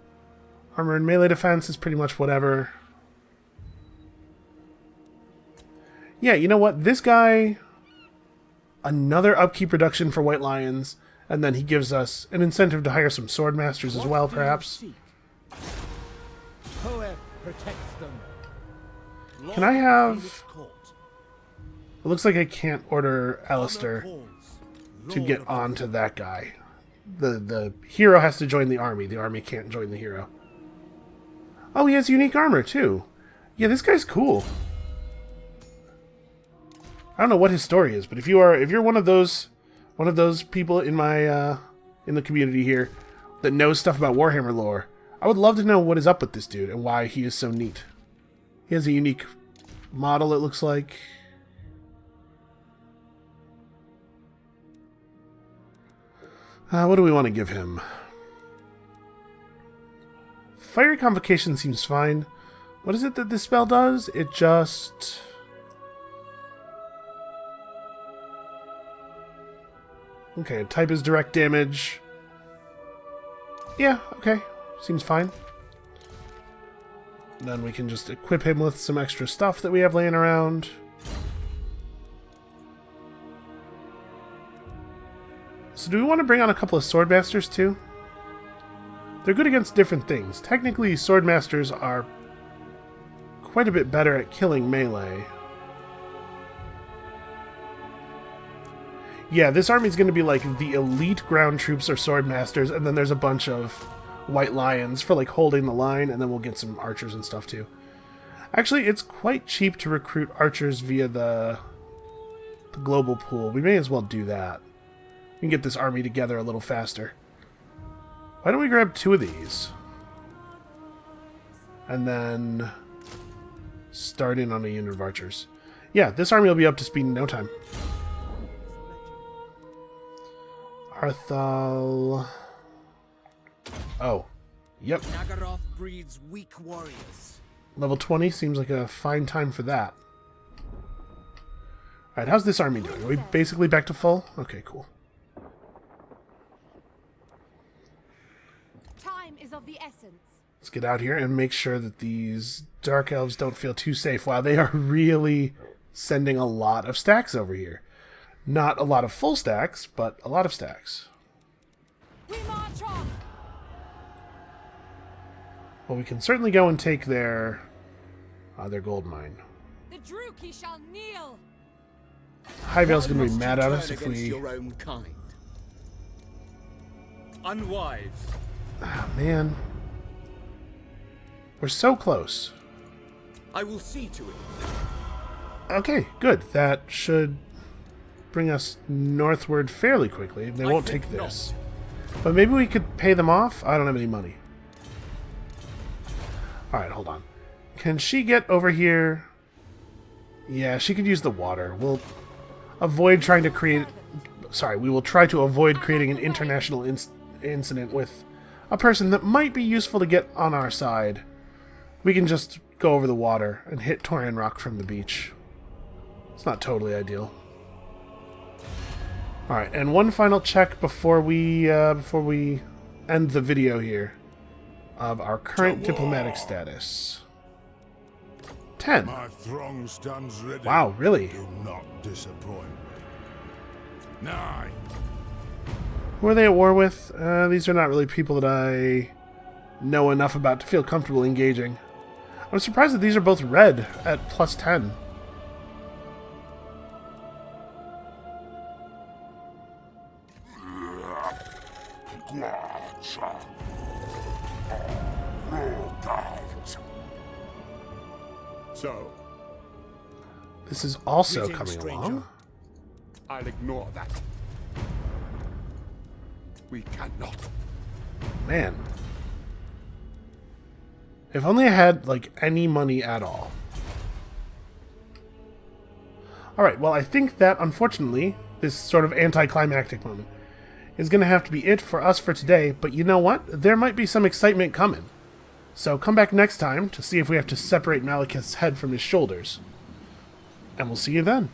S1: Armor and melee defense is pretty much whatever. Yeah, you know what? This guy, another upkeep reduction for White Lions, and then he gives us an incentive to hire some sword masters as well, perhaps. Can I have... It looks like I can't order Alistair to get onto that guy. The hero has to join the army. The army can't join the hero. Oh, he has unique armor, too. Yeah, this guy's cool. I don't know what his story is, but if you're one of those people in my in the community here that knows stuff about Warhammer lore, I would love to know what is up with this dude and why he is so neat. He has a unique model, it looks like. What do we want to give him? Fiery Convocation seems fine. What is it that this spell does? It just... Okay, type is direct damage. Yeah, okay. Seems fine. And then we can just equip him with some extra stuff that we have laying around. So do we want to bring on a couple of Swordmasters too? They're good against different things. Technically, Swordmasters are quite a bit better at killing melee. Yeah, this army's going to be like the elite ground troops or Swordmasters, and then there's a bunch of White Lions for like holding the line, and then we'll get some archers and stuff too. Actually, it's quite cheap to recruit archers via the global pool. We may as well do that. We can get this army together a little faster. Why don't we grab 2 of these? And then start in on a unit of archers. Yeah, this army will be up to speed in no time. Arthal... Oh. Yep.
S5: Nagaroth breeds weak warriors.
S1: Level 20 seems like a fine time for that. Alright, how's this army doing? Are we basically back to full? Okay, cool.
S4: Time is of the essence.
S1: Let's get out here and make sure that these Dark Elves don't feel too safe. Wow, they are really sending a lot of stacks over here. Not a lot of full stacks, but a lot of stacks.
S4: We march on.
S1: Well, we can certainly go and take their gold mine.
S4: The Druki shall kneel.
S1: Highvale's going to be
S2: Must
S1: mad
S2: you
S1: at
S2: turn
S1: us if
S2: against
S1: we...
S2: your own kind? Unwise.
S1: Ah, man. We're so close.
S2: I will see to it.
S1: Okay, good. That should bring us northward fairly quickly. They won't
S2: think
S1: take this. But maybe we could pay them off? I don't have any money. Alright, hold on. Can she get over here? Yeah, she could use the water. We'll avoid trying to create... Sorry, we will try to avoid creating an international incident with a person that might be useful to get on our side. We can just go over the water and hit Torian Rock from the beach. It's not totally ideal. Alright, and one final check before we end the video here of our current diplomatic status. 10.
S6: My throng stands ready.
S1: Wow, really?
S6: Do not disappoint me. 9.
S1: Who are they at war with? These are not really people that I know enough about to feel comfortable engaging. I'm surprised that these are both red at plus 10.
S6: So,
S1: This is also
S5: Greetings,
S1: coming
S5: stranger.
S1: along.
S6: I'll ignore that. We cannot.
S1: Man. If only I had, like, any money at all. Alright, well, I think that, unfortunately, this sort of anticlimactic moment is going to have to be it for us for today, but you know what? There might be some excitement coming. So come back next time to see if we have to separate Malekith's head from his shoulders. And we'll see you then.